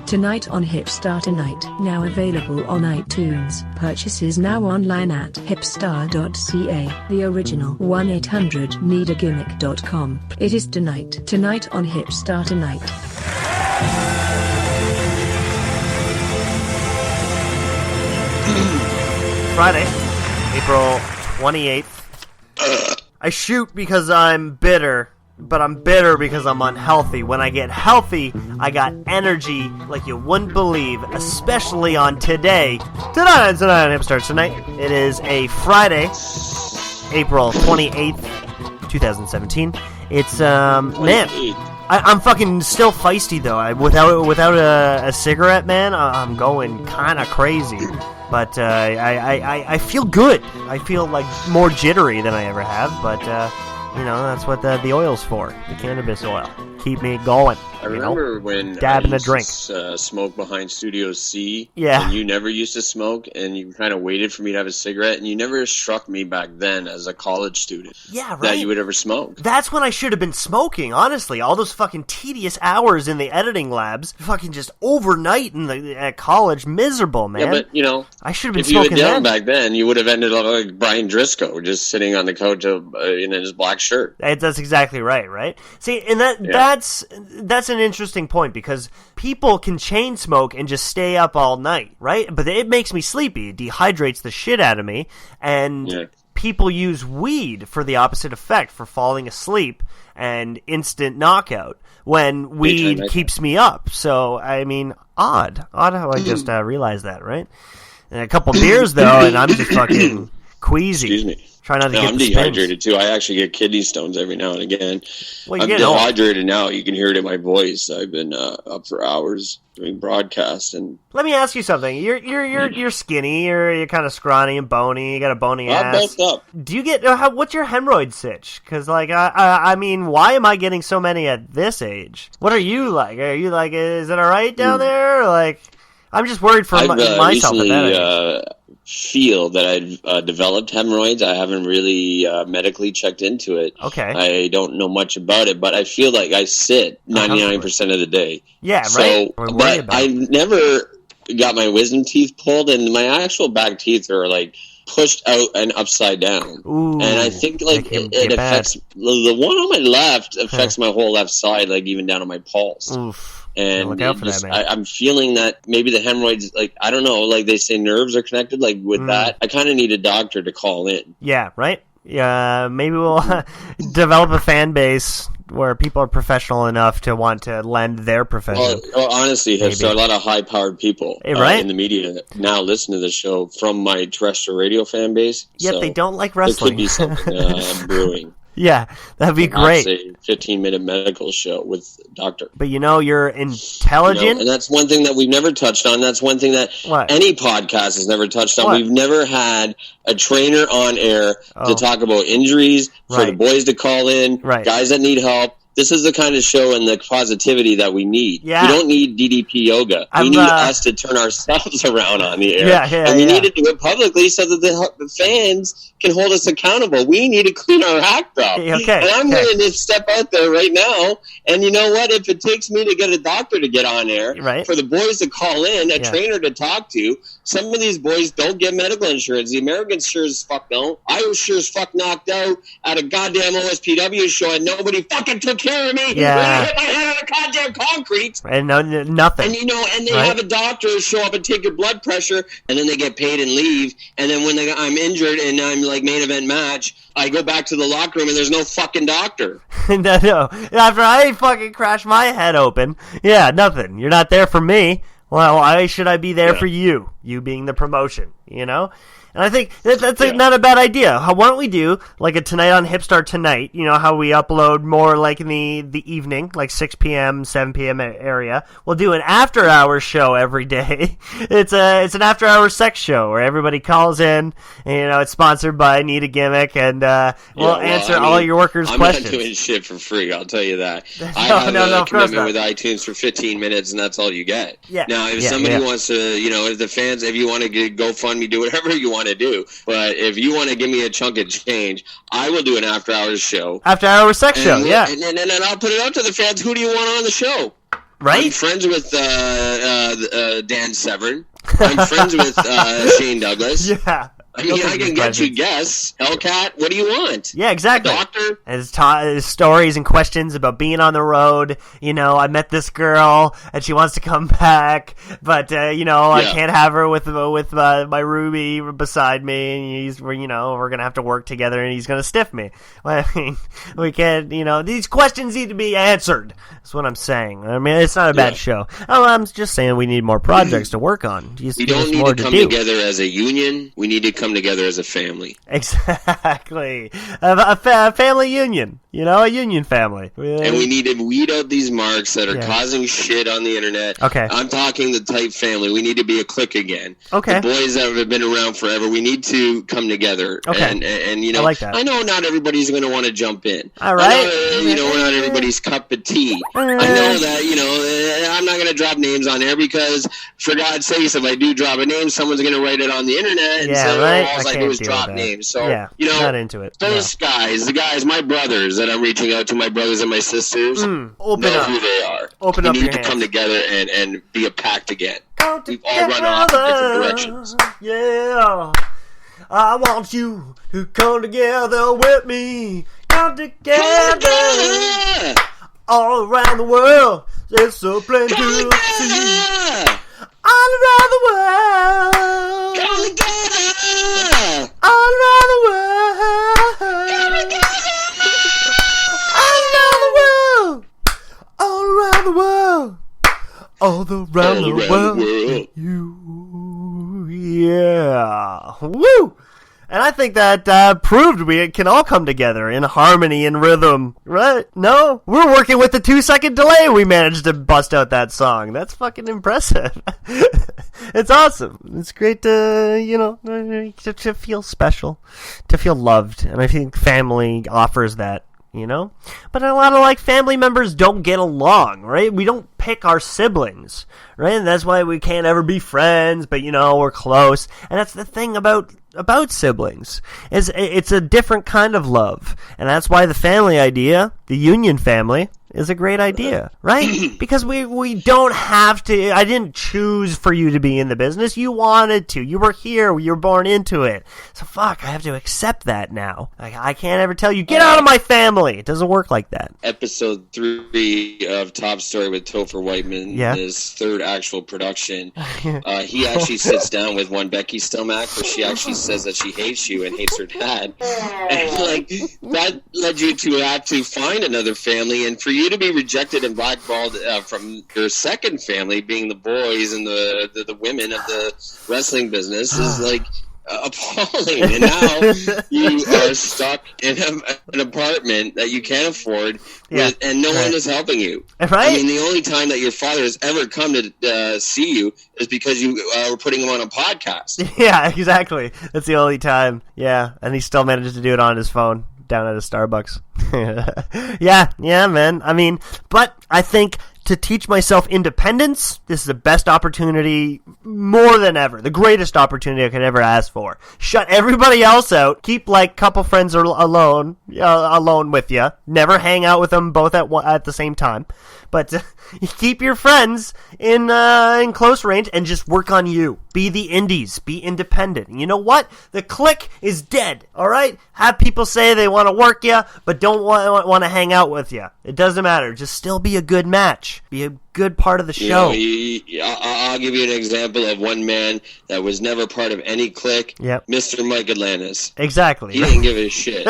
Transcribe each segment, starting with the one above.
Tonight on Hipstar Tonight, now available on iTunes. Purchases now online at hipstar.ca. The original 1-800-NEEDAGIMMICK.com. It is tonight on Hipstar Tonight. Friday, April 28th. I shoot because I'm bitter, but I'm bitter because I'm unhealthy. When I get healthy, I got energy like you wouldn't believe, especially on today. Tonight on Hipstar Tonight. It is a Friday, April 28th, 2017. It's, man, I'm fucking still feisty, though. Without a cigarette, man, I'm going kind of crazy. But I feel good. I feel like more jittery than I ever have. But that's what the oil's for. The cannabis oil. Keep me going. I remember when dabbing I a drink. Smoke behind Studio C. Yeah. And you never used to smoke, and you kind of waited for me to have a cigarette, and you never struck me back then as a college student. Yeah, right. That you would ever smoke. That's when I should have been smoking, honestly. All those fucking tedious hours in the editing labs, fucking just overnight at college, miserable, man. Yeah, but, I should have been if you smoking had done then. back then, you would have ended up like Brian Driscoll, just sitting on the couch in his black shirt. That's exactly right? See, and that's an interesting point, because people can chain smoke and just stay up all night, right? But it makes me sleepy. It dehydrates the shit out of me, and people use weed for the opposite effect, for falling asleep and instant knockout, when weed keeps me up. So, I mean, odd how I just realized that, right? And a couple beers, though, and I'm just fucking queasy. Excuse me. Try not to get I'm dehydrated too. I actually get kidney stones every now and again. Well, I'm dehydrated now. You can hear it in my voice. I've been up for hours doing broadcasts. And let me ask you something. You're skinny. You're kind of scrawny and bony. You got a bony ass. I'm bulked up. Do you get what's your hemorrhoid sitch? Because I mean, why am I getting so many at this age? What are you like? Are you like? Is it all right down there? Like, I'm just worried for myself at that age. Feel that I've developed hemorrhoids. I haven't really medically checked into it. Okay. I don't know much about it, but I feel like I sit 99% of the day. Yeah, right. But I never got my wisdom teeth pulled, and my actual back teeth are like pushed out and upside down. Ooh, and I think like it affects the one on my left affects my whole left side, like even down to my pulse. Oof. And look out for that, man. I'm feeling that maybe the hemorrhoids, like, I don't know, like they say nerves are connected, like with that. I kind of need a doctor to call in. Yeah, right? Yeah, maybe we'll develop a fan base where people are professional enough to want to lend their profession. Well honestly, there's a lot of high-powered people in the media that now listen to the show from my terrestrial radio fan base. Yet they don't like wrestling. There could be something brewing. Yeah, that'd be great. A 15-minute medical show with a doctor. But you're intelligent. And that's one thing that we've never touched on. That's one thing that any podcast has never touched on. We've never had a trainer on air to talk about injuries, for the boys to call in, guys that need help. This is the kind of show and the positivity that we need. Yeah. We don't need DDP yoga. We need us to turn ourselves around on the air. And we need to do it publicly so that the fans can hold us accountable. We need to clean our act up. And I'm going to step out there right now. And you know what? If it takes me to get a doctor to get on air, for the boys to call in, a trainer to talk to, some of these boys don't get medical insurance. The Americans sure as fuck don't. I was sure as fuck knocked out at a goddamn OSPW show and nobody fucking took care of me. Yeah. When I hit my head on the goddamn concrete. And nothing. And and they have a doctor show up and take your blood pressure, and then they get paid and leave. And then when I'm injured and I'm like main event match, I go back to the locker room and there's no fucking doctor. No. After I fucking crash my head open, nothing. You're not there for me. Well, why should I be there for you? You being the promotion, And I think that's not a bad idea. Why don't we do like a Tonight on Hipstar Tonight? You know how we upload more like in the evening, like 6 p.m., 7 p.m. area. We'll do an after hours show every day. It's an after hours sex show where everybody calls in. And, it's sponsored by Need a Gimmick, and we'll answer all your workers' questions. I'm not doing shit for free. I'll tell you that. I have a commitment with iTunes for 15 minutes, and that's all you get. Yeah. Now, if somebody wants to, if the fans, if you want to get GoFundMe, do whatever you want to do. But if you want to give me a chunk of change, I will do an after hours show. After hours sex show, and then I'll put it out to the fans. Who do you want on the show? Right? I'm friends with Dan Severn. I'm friends with Shane Douglas. Yeah. I mean, I can get you guests. Hellcat, what do you want? Yeah, exactly. A doctor? His stories and questions about being on the road. You know, I met this girl, and she wants to come back, but, I can't have her with my Ruby beside me, and we're going to have to work together, and he's going to stiff me. I mean, we can't, these questions need to be answered. That's what I'm saying. I mean, it's not a bad show. Oh, I'm just saying we need more projects to work on. We don't need to come together as a union. We need to come together as a family. Exactly. A family union. A union family. And we need to weed out these marks that are causing shit on the internet. Okay. I'm talking the type family. We need to be a clique again. Okay. The boys that have been around forever, we need to come together. Okay. And I like that. I know not everybody's going to want to jump in. All right. I know, we're not everybody's cup of tea. I know that, I'm not going to drop names on there because, for God's sakes, if I do drop a name, someone's going to write it on the internet and say, right? all I do is drop names. So, not into it. Those guys, my brothers that I'm reaching out to, my brothers and my sisters, know who they are. Open we up need your to hands. come together and be a pact again. We've all run off in different directions. Yeah. I want you to come together with me. Come together. All around the world. There's so plenty to see. All around the world. Come together. All around the world. Come together. All around the world. All around the world. You, yeah. Woo! And I think that proved we can all come together in harmony and rhythm, right? No? We're working with the 2-second delay we managed to bust out that song. That's fucking impressive. It's awesome. It's great to, to feel special, to feel loved. And I think family offers that. But a lot of family members don't get along, right? We don't pick our siblings, right? And that's why we can't ever be friends, but we're close. And that's the thing about siblings is it's a different kind of love. And that's why the family idea, the union family, is a great idea, right? Because we don't have to. I didn't choose for you to be in the business. You wanted to. You were here. You were born into it. So fuck, I have to accept that now. I can't ever tell you, get out of my family. It doesn't work like that. Episode 3 of Top Story with Topher Whiteman, his third actual production. He actually sits down with one Becky Stelmack, where she actually says that she hates you and hates her dad. And that led you to have to find another family, and for you to be rejected and blackballed from your second family, being the boys and the women of the wrestling business, is appalling. And now you are stuck in an apartment that you can't afford, and no one is helping you. Right? I mean, the only time that your father has ever come to see you is because you were putting him on a podcast. Yeah, exactly. That's the only time. Yeah, and he still managed to do it on his phone down at a Starbucks. Yeah, man. I mean, but I think to teach myself independence, this is the best opportunity more than ever. The greatest opportunity I could ever ask for. Shut everybody else out. Keep couple friends alone with you. Never hang out with them both at the same time. But keep your friends in close range and just work on you. Be the indies. Be independent. And you know what? The clique is dead. All right? Have people say they want to work you, but don't want to hang out with you. It doesn't matter. Just still be a good match. Be a good part of the show. I'll give you an example of one man that was never part of any clique. Yep. Mr. Mike Atlantis. Exactly. He didn't give a shit.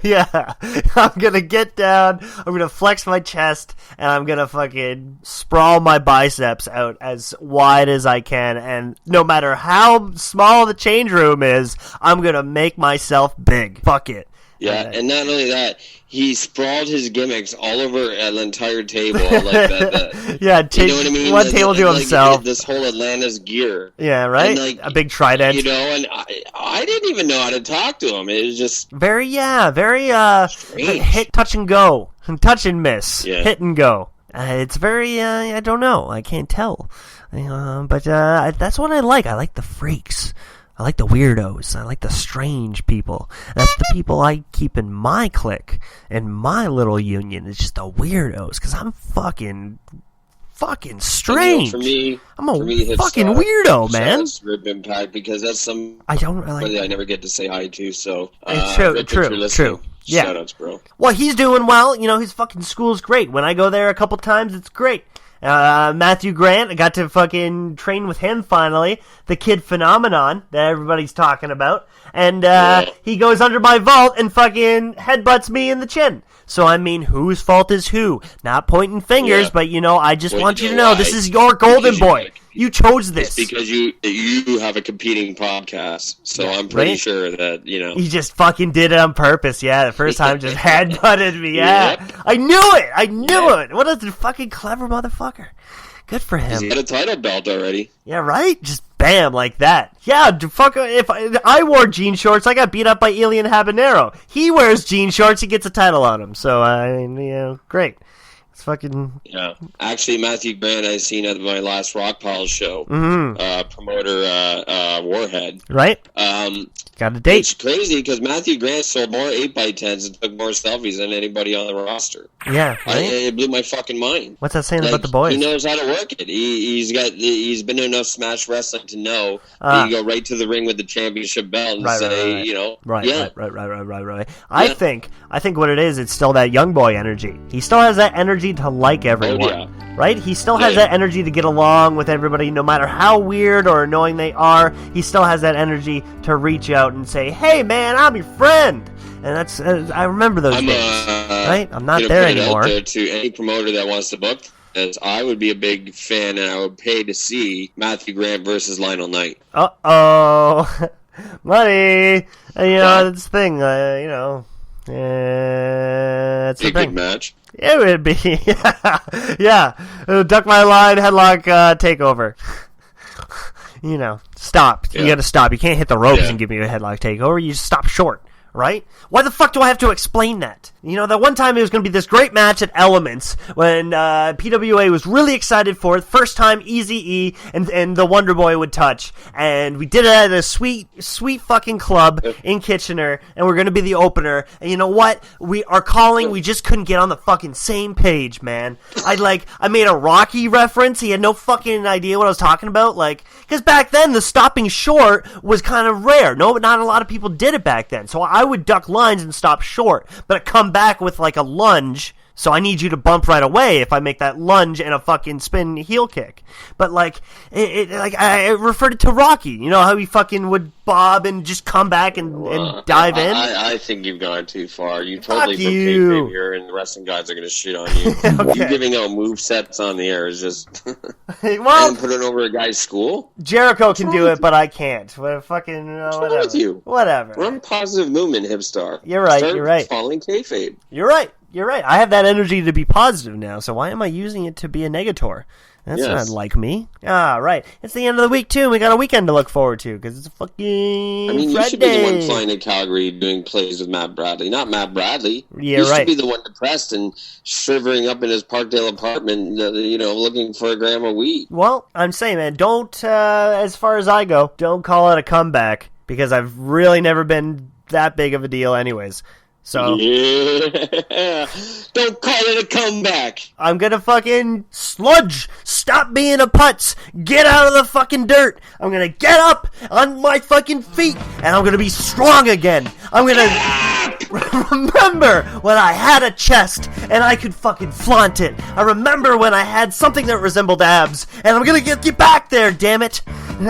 Yeah. I'm going to get down, I'm going to flex my chest, and I'm going to fucking sprawl my biceps out as wide as I can, and no matter how small the change room is, I'm going to make myself big. Fuck it. Yeah, and not only that, he sprawled his gimmicks all over an entire table. That. Yeah, you know what I mean? One table to himself. This whole Atlantis gear. Yeah, right? And a big trident. And I didn't even know how to talk to him. It was just... Very hit, touch and go. Touch and miss. Yeah. Hit and go. It's very, I don't know. I can't tell. But that's what I like. I like the freaks. I like the weirdos. I like the strange people. That's the people I keep in my clique, in my little union. It's just the weirdos, because I'm fucking fucking strange. For me, I'm a fucking weirdo, man. Rip Impact, because that's some. I don't really. I never get to say hi to. So true. Yeah. Shoutouts, bro. Well, he's doing well. You know, his fucking school's great. When I go there a couple times, it's great. Matthew Grant, I got to fucking train with him finally. The kid phenomenon that everybody's talking about. And he goes under my vault and fucking headbutts me in the chin. So, I mean, whose fault is who? Not pointing fingers, but, you know, I just want you to know this is your golden boy. You chose this. It's because you have a competing podcast, so I'm pretty sure that, you know. He just fucking did it on purpose, the first time just headbutted me, Yep. I knew it! What a fucking clever motherfucker. Good for him. He's got a title belt already. Yeah, right? Just bam, like that. Yeah, if I wore jean shorts, I got beat up by Elian Habanero. He wears jean shorts, he gets a title on him. So, great. It's fucking... Yeah. Actually, Matthew Grant I seen at my last Rock Pile show. Promoter Warhead. Right? Got a date. It's crazy because Matthew Grant sold more 8x10s and took more selfies than anybody on the roster. Yeah, right? It blew my fucking mind. What's that saying about the boys? He knows how to work it. He's been enough Smash Wrestling to know that you go right to the ring with the championship belt and say, you know, Right. I think what it is, it's still that young boy energy. He still has that energy to like everyone, right? He still has that energy to get along with everybody, no matter how weird or annoying they are. He still has that energy to reach out and say, "Hey, man, I'm your friend." And that's I remember those days, right? I'm not there anymore. Out there to any promoter that wants to book, as I would be a big fan, and I would pay to see Matthew Grant versus Lionel Knight. Money. That's the thing. It's a good match. It would be, duck my line, headlock, takeover. Stop. You gotta stop. You can't hit the ropes and give me a headlock takeover. You just stop short, right? Why the fuck do I have to explain that? That one time it was going to be this great match at Elements when PWA was really excited for it. First time Eazy-E and the Wonder Boy would touch. And we did it at a sweet, sweet fucking club in Kitchener. And we're going to be the opener. And you know what? We just couldn't get on the fucking same page, man. I made a Rocky reference. He had no fucking idea what I was talking about. Because back then the stopping short was kind of rare. Not a lot of people did it back then. So I would duck lines and stop short, but come back with a lunge, so I need you to bump right away if I make that lunge and a fucking spin heel kick. But I referred it to Rocky. You know how he fucking would bob and just come back and dive in? I think you've gone too far. You totally broke kayfabe here, and the wrestling guys are going to shit on you. Okay. You giving out move sets on the air is just... and put it over a guy's school? Jericho can do it, but I can't. Whatever. What's with you? Whatever. Run positive movement, Hipstar. You're right. Start following kayfabe. You're right. I have that energy to be positive now, so why am I using it to be a negator? That's not like me. Right. It's the end of the week, too, and we got a weekend to look forward to, because it's a fucking you Friday. should be the one flying to Calgary doing plays with Matt Bradley, not Matt Bradley. Yeah, you should be the one depressed and shivering up in his Parkdale apartment, looking for a gram of weed. Well, I'm saying, man, don't, as far as I go, don't call it a comeback, because I've really never been that big of a deal anyways. So don't call it a comeback. I'm gonna fucking sludge. Stop being a putz. Get out of the fucking dirt. I'm gonna get up on my fucking feet and I'm gonna be strong again. I'm gonna remember when I had a chest and I could fucking flaunt it. I remember when I had something that resembled abs, and I'm gonna get you back there. Damn it.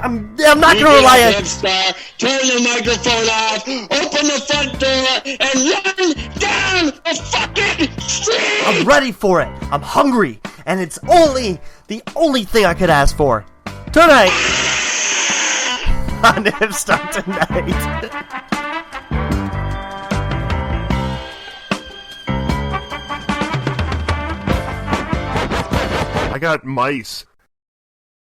I'm not gonna rely on. Turn the microphone off. Open the front door and run down the fucking street. I'm ready for it. I'm hungry, and it's the only thing I could ask for tonight on Hipstar Tonight. I got mice.